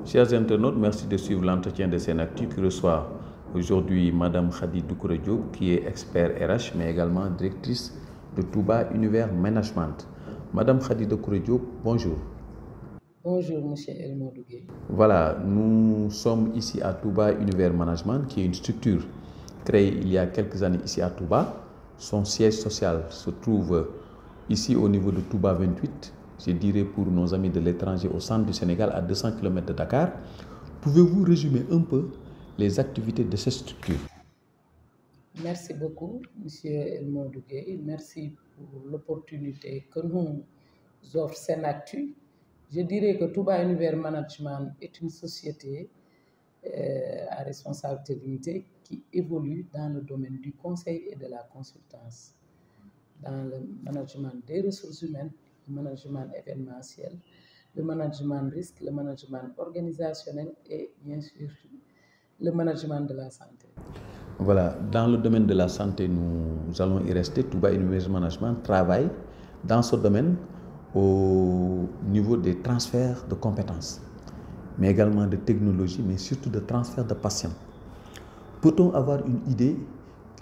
Chers internautes, merci de suivre l'entretien de Senactu qui reçoit aujourd'hui Madame Khady Doucouré Diop, qui est expert RH, mais également directrice de Touba Univers Management. Madame Khady Doucouré Diop, bonjour. Bonjour, Monsieur Elmo Dougué. Voilà, nous sommes ici à Touba Univers Management, qui est une structure créée il y a quelques années ici à Touba. Son siège social se trouve ici au niveau de Touba 28, je dirais pour nos amis de l'étranger, au centre du Sénégal, à 200 km de Dakar. Pouvez-vous résumer un peu les activités de cette structure? Merci beaucoup, Monsieur Elmo Dougué. Merci pour l'opportunité que nous offre Senactu. Je dirais que Touba Univers Management est une société à responsabilité limitée qui évolue dans le domaine du conseil et de la consultance, dans le management des ressources humaines, le management événementiel, le management risque, le management organisationnel et bien sûr le management de la santé. Voilà, dans le domaine de la santé, nous allons y rester. Touba Univers Management travaille dans ce domaine au niveau des transferts de compétences, mais également de technologie, mais surtout de transfert de patients. Peut-on avoir une idée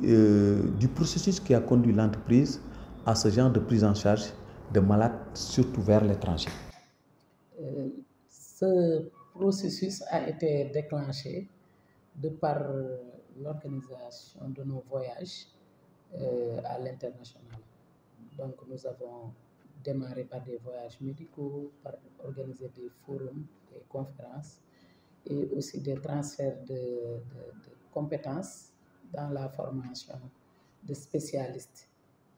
du processus qui a conduit l'entreprise à ce genre de prise en charge de malades, surtout vers l'étranger? Ce processus a été déclenché de par l'organisation de nos voyages à l'international. Donc nous avons démarré par des voyages médicaux, par organiser des forums, des conférences et aussi des transferts de compétences dans la formation de spécialistes.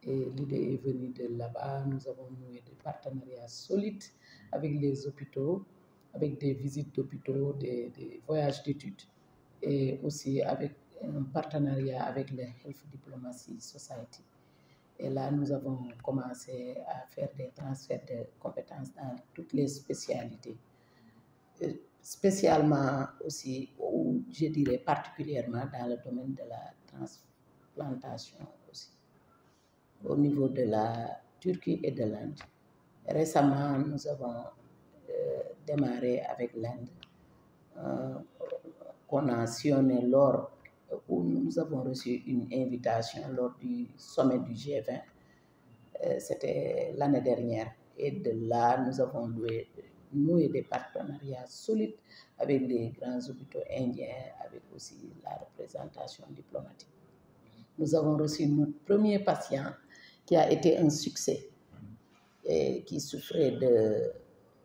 Et l'idée est venue de là-bas. Nous avons noué des partenariats solides avec les hôpitaux, avec des visites d'hôpitaux, des voyages d'études et aussi avec un partenariat avec le Health Diplomacy Society. Et là, nous avons commencé à faire des transferts de compétences dans toutes les spécialités, spécialement aussi, ou je dirais particulièrement dans le domaine de la transplantation aussi, au niveau de la Turquie et de l'Inde. Récemment, nous avons démarré avec l'Inde, qu'on a sillonné lors où nous avons reçu une invitation lors du sommet du G20. C'était l'année dernière. Et de là, nous avons noué des partenariats solides avec les grands hôpitaux indiens, avec aussi la représentation diplomatique. Nous avons reçu notre premier patient qui a été un succès et qui souffrait de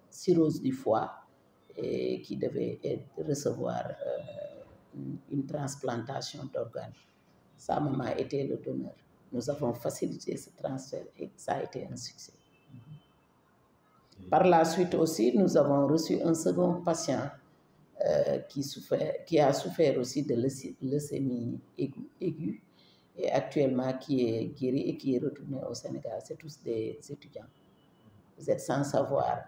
cirrhose du foie et qui devait recevoir une transplantation d'organes. Sa maman était le donneur. Nous avons facilité ce transfert et ça a été un succès. Par la suite aussi, nous avons reçu un second patient qui a souffert aussi de leucémie aiguë et actuellement qui est guéri et qui est retourné au Sénégal. C'est tous des étudiants. Vous êtes sans savoir,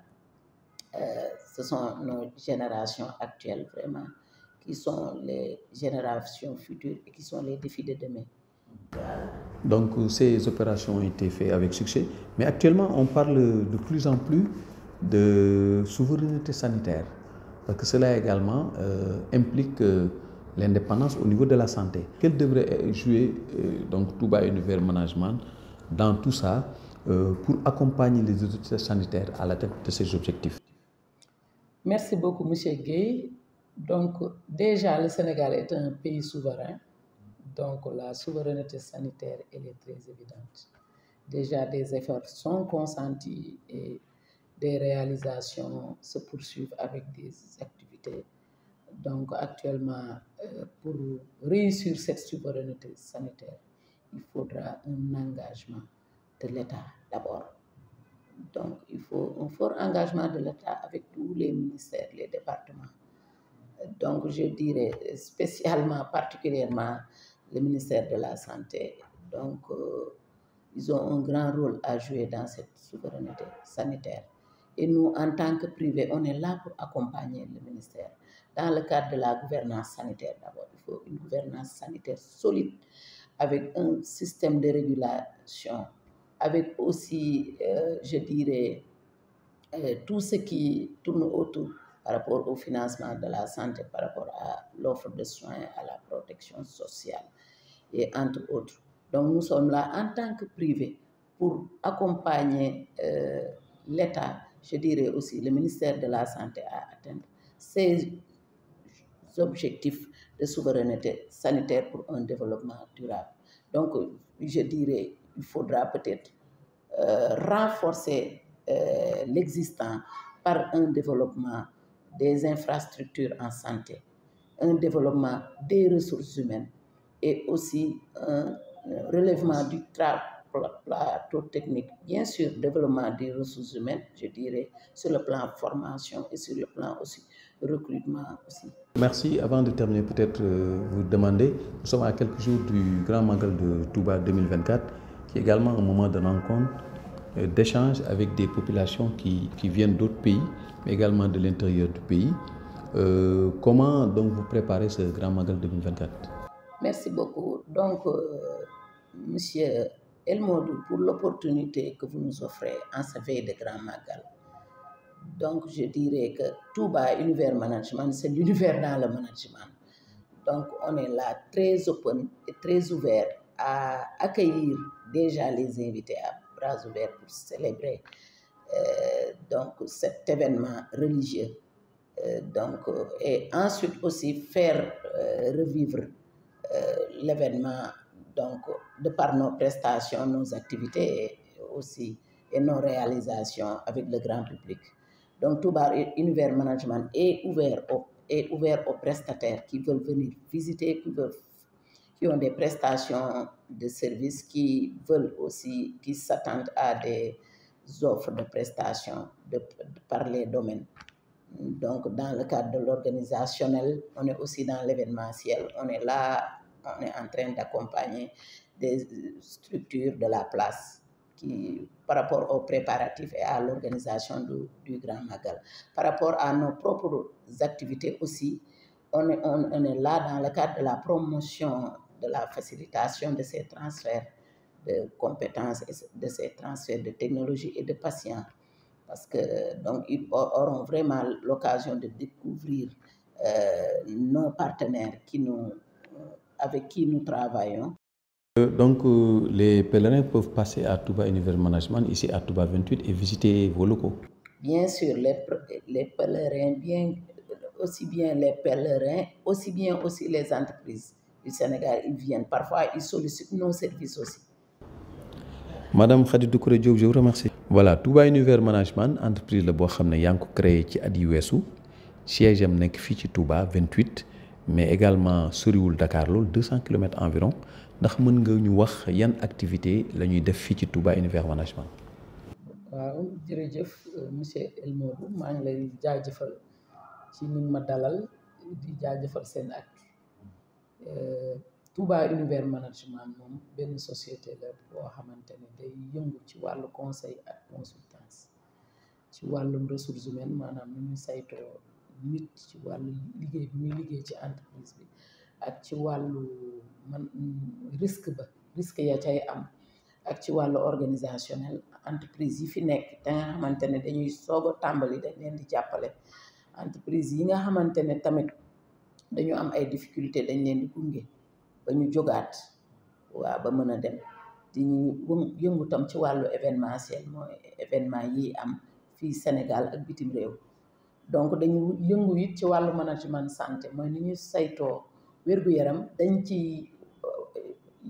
ce sont nos générations actuelles vraiment, qui sont les générations futures et qui sont les défis de demain. Donc ces opérations ont été faites avec succès, mais actuellement on parle de plus en plus de souveraineté sanitaire, parce que cela également implique l'indépendance au niveau de la santé. Quel devrait jouer donc Touba Univers Management dans tout ça pour accompagner les autorités sanitaires à l'atteinte de ces objectifs? Merci beaucoup, M. Gueye. Donc, déjà, le Sénégal est un pays souverain. Donc, la souveraineté sanitaire, elle est très évidente. Déjà, des efforts sont consentis et des réalisations se poursuivent avec des activités. Donc, actuellement, pour réussir cette souveraineté sanitaire, il faudra un engagement de l'État d'abord. Donc, il faut un fort engagement de l'État avec tous les ministères, les départements. Donc, je dirais spécialement, particulièrement, le ministère de la Santé. Donc, ils ont un grand rôle à jouer dans cette souveraineté sanitaire. Et nous, en tant que privé, on est là pour accompagner le ministère. Dans le cadre de la gouvernance sanitaire, d'abord, il faut une gouvernance sanitaire solide avec un système de régulation, avec aussi, je dirais, tout ce qui tourne autour par rapport au financement de la santé, par rapport à l'offre de soins, à la protection sociale et entre autres. Donc nous sommes là en tant que privé pour accompagner l'État, je dirais aussi le ministère de la Santé à atteindre ces objectifs de souveraineté sanitaire pour un développement durable. Donc, je dirais, il faudra peut-être renforcer l'existant par un développement des infrastructures en santé, un développement des ressources humaines et aussi un relèvement du plateau technique. Bien sûr, développement des ressources humaines, je dirais, sur le plan formation et sur le plan aussi recrutement aussi. Merci. Avant de terminer, peut-être vous demander, nous sommes à quelques jours du Grand Magal de Touba 2024, qui est également un moment de rencontre, d'échange avec des populations qui viennent d'autres pays, mais également de l'intérieur du pays. Comment donc vous préparez ce Grand Magal 2024? Merci beaucoup. Donc, Monsieur Elmodou, pour l'opportunité que vous nous offrez en ce veille de Grand Magal. Donc, je dirais que Touba Univers Management, c'est l'univers dans le management. Donc, on est là très open et très ouvert à accueillir déjà les invités à bras ouverts pour célébrer donc cet événement religieux. Et ensuite aussi faire revivre l'événement donc de par nos prestations, nos activités aussi et nos réalisations avec le grand public. Donc Touba Univers Management est ouvert aux prestataires qui veulent venir visiter, qui ont des prestations de services, qui veulent aussi, qui s'attendent à des offres de prestations par les domaines. Donc, dans le cadre de l'organisationnel, on est aussi dans l'événementiel. On est là, on est en train d'accompagner des structures de la place qui, par rapport aux préparatifs et à l'organisation du Grand Magal. Par rapport à nos propres activités aussi, on est là dans le cadre de la promotion, de la facilitation de ces transferts de compétences, de ces transferts de technologie et de patients. Parce que donc ils auront vraiment l'occasion de découvrir nos partenaires avec qui nous travaillons. Donc les pèlerins peuvent passer à Touba Univers Management ici à Touba 28 et visiter vos locaux. Bien sûr, les pèlerins, aussi bien les entreprises du Sénégal, ils viennent. Parfois, ils sollicitent nos services aussi. Madame Khady Doucouré Diop, je vous remercie. Voilà, Touba Univers Management entreprise la boo xam ne yaa ngi ko créé ci at yi weesu siège am nekk fii ci Touba 28 mais également soriwul Dakar loolu 200 kilomètres environ ndax mën nga ñu wax yan activité la ñuy def fii ci Touba Univers Management. waaw jërëjëf monsieur Elmodou maa ngi lay jaajëfal ci ni ma dalal di jaajëfal seen ak Touba Univers Management moom benn société la boo xamante ne day yëngu ci wàllu conseil ak consultance ci wàllum ressources humaines maanaam ni ñuy saytoo nit ci wàllu liggéey bi muy liggéey ci entreprise bi ak ci wàllu risque ya cay am ak ci wàllu organisationnel entreprise yi fi nekk te nga xamante ne dañuy soog a tàmbali dañ leen di jàppale entreprise yi nga xamante ne tamit dañu am ay difficulté dañ leen di gunge ba ñu jógaat waaw ba mën a dem di ñu yëngu tam ci wàllu événementiel mooy événement yi am fii Sénégal ak bitim réew donc dañu yëngu it ci wàllu management santé mooy ni ñuy saytoo wér-gu-yaram dañ ci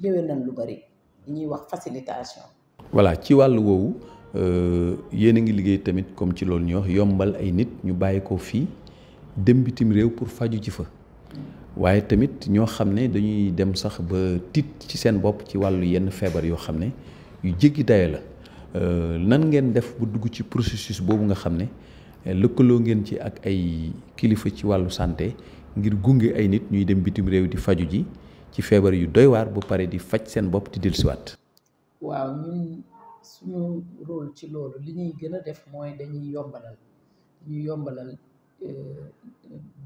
yëwénal lu bari li ñuy wax facilitation. Voilà ci wàllu woowu yéen a ngi liggéey tamit comme ci loolu ñuy wax yombal ay nit ñu bàyyi ko fii dem bitim réew pour faju ci fa waaye tamit ñoo xam ne dañuy dem sax ba tiit ci seen bopp ci wàllu yenn feebar yoo xam ne yu jéggi dayo la nan ngeen def bu dugg ci processus boobu nga xam ne lëkkaloo ngeen ci ak ay kilifa ci wàllu santé ngir gunge ay nit ñuy dem bitim réew di faju ji ci feebar yu doy waar ba pare di faj seen bopp di dellusiwaat. waaw ñun suñu rôle ci loolu li ñuy gën a def mooy dañuy yombalal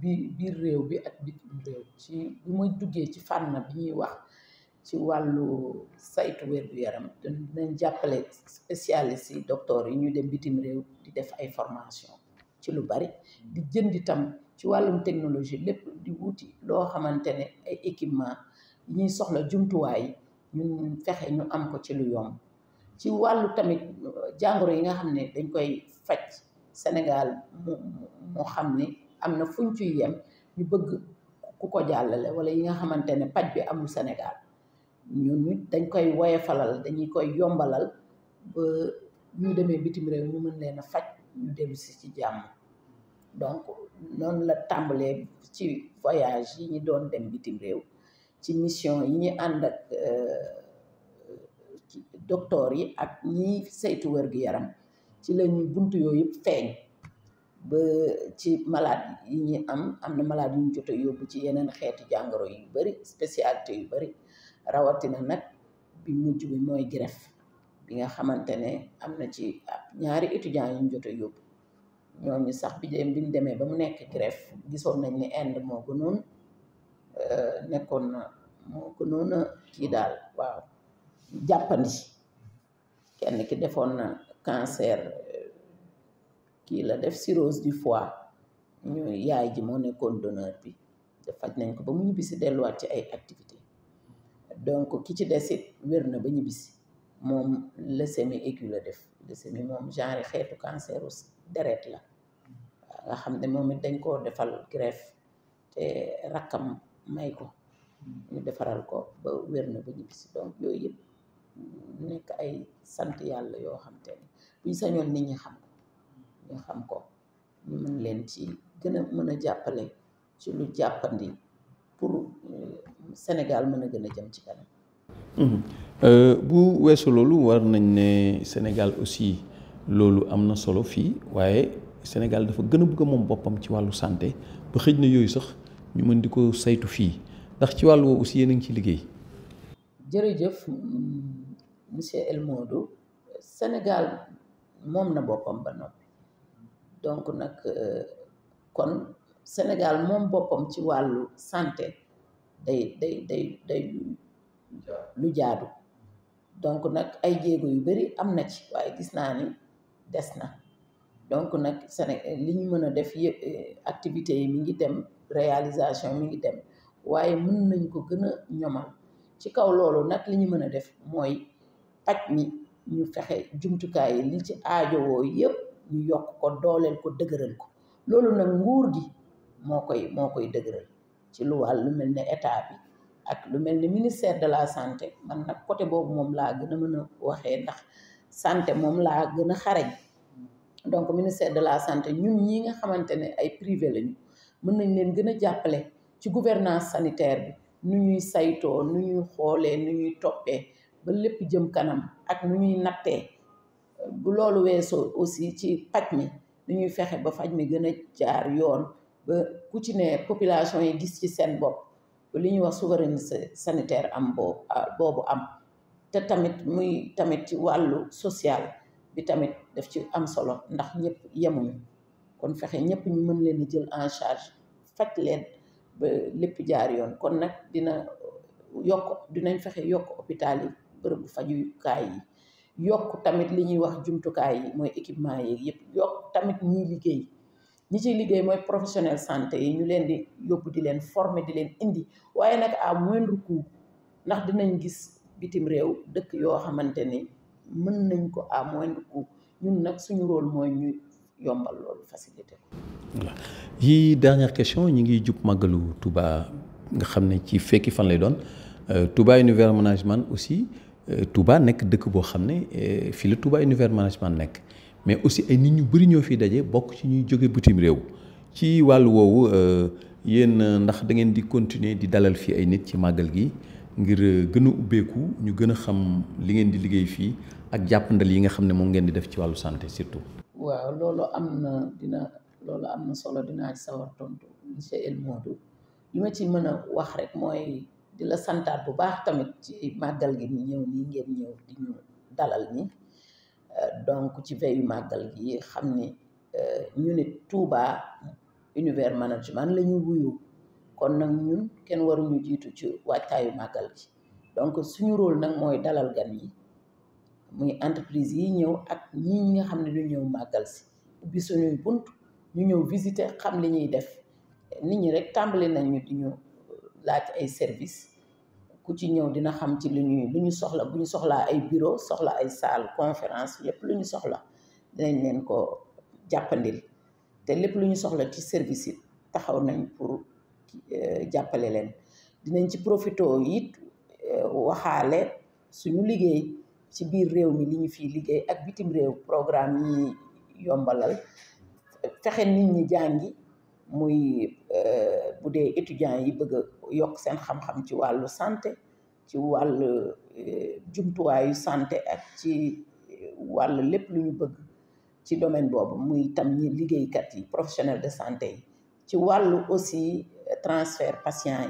biir réew bi ak bitim réew ci bu ma duggee ci fànn bi ñuy wax ci wàllu saytu wér-gu-yaram dinañ jàppale spécialistes yi docteurs yi ñu dem bitim réew di def ay formation ci ci lu bari di jënd itam ci wàllum technologie lépp di wuti loo xamante ne ay équipement yi ñuy soxla jumtuwaay ñun fexe ñu am ko ci lu yomb ci wàllu tamit jàngoro yi nga xam ne dañ koy faj Sénégal mu xam ni am na fuñ ciy yem ñu bëgg ku ko jàllale wala yi nga xamante ne paj bi amul Sénégal ñun dañ koy woyefalal dañuy koy yombalal ba ñu demee bitim réew ñu mën leen a faj ñu dellu ci jàmm donc noonu la tàmbalee ci voyage yi ñu doon dem bitim réew ci mission yi ñu ànd ak docteur yi ak ñiy saytu wér-gu-yaram ci la ñuy buntu yooyu yëpp feeñ ba ci malade yi ñu am na malade yu ñu jot a yóbbu ci yeneen xeeti jàngoro yu bari spécialité yu bari rawatina nag bi mujj bi mooy greffe bi nga xamante ne am na ci ñaari étudiants yu ñu jot a yóbbu ñooñu sax biñ demee ba mu nekk greffe gisoon nañ ni Inde moo gënoon kii daal waaw jàppandi kenn ki defoon na cancer kii la def cirrhose du foie ñu yaay ji moo nekkoon donneur bi te faj nañ ko ba mu ñibbisi delluwaat ci ay activité donc ki ci desit wér na ba ñibbisi moom leucémie aiguë la def leucémie moom genre xeetu cancer deret la nga xam ne moom it dañ koo defal greffe te rakkam may ko ñu defaral ko ba wér na ba ñibbisi donc yooyu yëpp nekk ay sant yàlla yoo xam te ne buñ sañoon nit ñi xam ko ñu mën leen ci gën a mën a jàppale ci lu jàppandi pour Sénégal mën a gën a jëm ci kanam. bu weesu loolu war nañ ne Sénégal aussi loolu am na solo fii waaye Sénégal dafa gën a bëgg moom boppam ci wàllu santé ba xëj na yooyu sax ñu mën di ko saytu fii ndax ci wàllu woowu aussi yéen a ngi ci liggéey. jërëjëf monsieur El Modou Sénégal moom na boppam ba noppi donc nag kon Sénégal moom boppam ci wàllu santé day lu jaadu donc nag ay jéego yu bari am na ci waaye gis naa ni des na donc nag li ñu mën a def yëpp activités yi mi ngi dem réalisation mi ngi dem waaye mën nañ ko gën a ñomal ci kaw loolu nag li ñu mën a def mooy paj mi ñu fexe jumtukaay yi li ci aajowoo yëpp ñu yokk ko dooleel ko dëgëral ko loolu nag nguur gi moo koy dëgëral ci lu wàll lu mel ne état bi ak lu mel ne ministère de la santé man nag côté boobu moom laa gën a mën a waxee ndax santé moom laa gën a xarañ donc ministère de la santé ñun ñi nga xamante ne ay privé lañu mën nañ leen gën a jàppale ci gouvernance sanitaire bi nu ñuy saytoo nu ñuy xoolee nu ñuy toppee ba lépp jëm kanam ak nu ñuy nattee bu loolu weesoo aussi ci paj mi nu ñuy fexe ba faj mi gën a jaar yoon ba ku ci ne population yi gis ci seen bopp ba li ñuy wax souveraineté sanitaire am boobu am te tamit muy tamit ci wàllu social bi tamit daf ci am solo ndax ñëpp yemuñu kon fexe ñëpp ñu mën leen a jël en charge faj leen ba lépp jaar yoon kon nag dinañ fexe yokk hôpital yi bërëbu fajukaay yi yokk tamit li ñuy wax jumtukaay yi mooy équipement yi yëpp yokk tamit ñi ciy liggéey mooy professionnel santé yi ñu leen di yóbbu di leen former di leen indi waaye nag à moindre coût ndax dinañ gis bitim réew dëkk yoo xamante ni mën nañ ko à moindre coût ñun nag suñu rôle mooy ñu yombal loolu facilité ko. voilà yi dernière question ñi ngi jub màggalu Touba nga xam ne ci fekki fan lay doon Touba Univers Management aussi Touba nekk dëkk boo xam ne fii la Touba Univers Management nekk mais aussi ay nit ñu bëri ñoo fiy daje bokk ci ñuy jóge bitim réew ci wàllu woowu yéen ndax da ngeen di continuer di dalal fii ay nit ci màggal gi ngir gën a ubbeeku ñu gën a xam li ngeen di liggéey fii ak jàppandal yi nga xam ne moom ngeen di def ci wàllu santé surtout. waaw loolu am na solo dinaa ci sawar tontu monsieur El Modou li ma ci mën a wax rek mooy di la santaat bu baax tamit ci màggal gi ñu ñëw nii ngeen ñëw di ñu dalal ni donc ci veillu màggal gi xam ni ñu nit Touba Univers Management la ñu wuyu kon nag ñun kenn waruñu jiitu ci waajtaayu màggal gi donc suñu rôle nag mooy dalal gan yi muy entreprise yi ñëw ak ñi nga xam ne du ñëw màggal si ubbi suñuy bunt ñu ñëw visiter xam li ñuy def nit ñi rek tàmbali nañu di ñu laaj ay service ku ci ñëw dina xam ci lu ñu soxla bu ñu soxlaa ay bureau soxla ay salle conférence lépp lu ñu soxla dinañ leen ko jàppandil te lépp lu ñu soxla ci service yi taxaw nañ pour jàppale leen dinañ ci profité it waxaale suñu liggéey ci biir réew mi li ñu fiy liggéey ak bitim réew programme yi yombalal fexe nit ñi jàngi muy bu dee étudiants yi bëgg a yokk seen xam-xam ci wàllu santé ci wàllu jumtuwaayu santé ak ci wàllu lépp lu ñu bëgg ci domaine boobu muy tam ñi liggéeykat yi professionnel de santé yi ci wàllu aussi transfert patient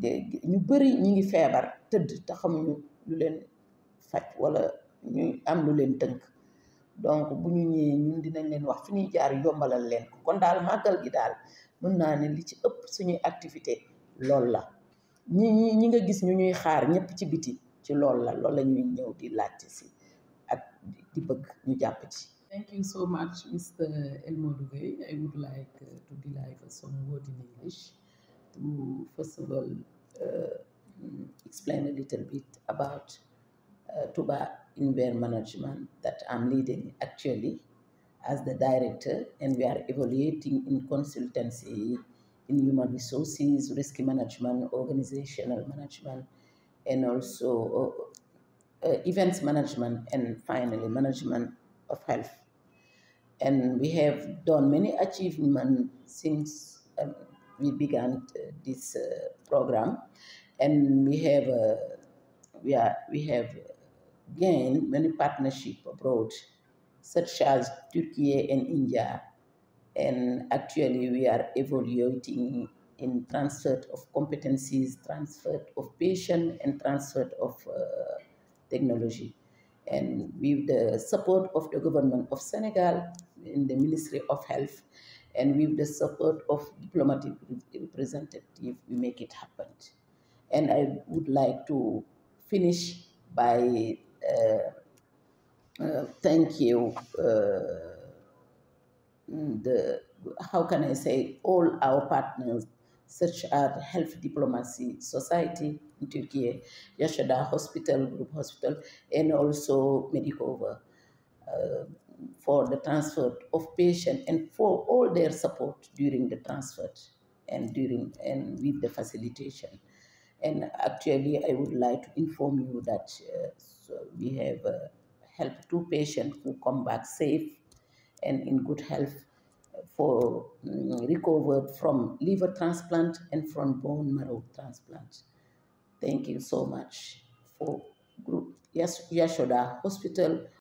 yi ñu bëri ñi ngi feebar tëdd te xamuñu lu leen faj wala ñuy am lu leen tënk donc bu ñu ñëwee ñun dinañ leen wax fi ñuy jaar yombalal leen ko kon daal màggal gi daal mën naa ne li ci ëpp suñuy activité loolu la ñi nga gis ñu ñuy xaar ñëpp ci biti ci loolu la ñuy ñëw di laajte si ak di bëgg ñu jàpp ci. Thank you so much, Mr. Elmodou Gueye. I would like to deliver some word in English to first of all explain a little bit about Touba Univers Management that I'm leading actually as the director, and we are evaluating in consultancy in human resources, risk management, organizational management, and also events management, and finally management of health. And we have done many achievements since we began this program, and we have gained many partnerships abroad, such as Turkey and India. And actually, we are evaluating in transfer of competencies, transfer of patient, and transfer of technology. And with the support of the government of Senegal in the Ministry of Health, and with the support of diplomatic representative, we make it happen. And I would like to finish by thank you how can I say, all our partners, such as Health Diplomacy Society in Turkey, Yashoda Hospital, Group Hospital, and also Medicover for the transfer of patients and for all their support during the transfer and with the facilitation. And actually, I would like to inform you that we have helped 2 patients who come back safe and in good health for recovered from liver transplant and from bone marrow transplant. Thank you so much for Group Yashoda Hospital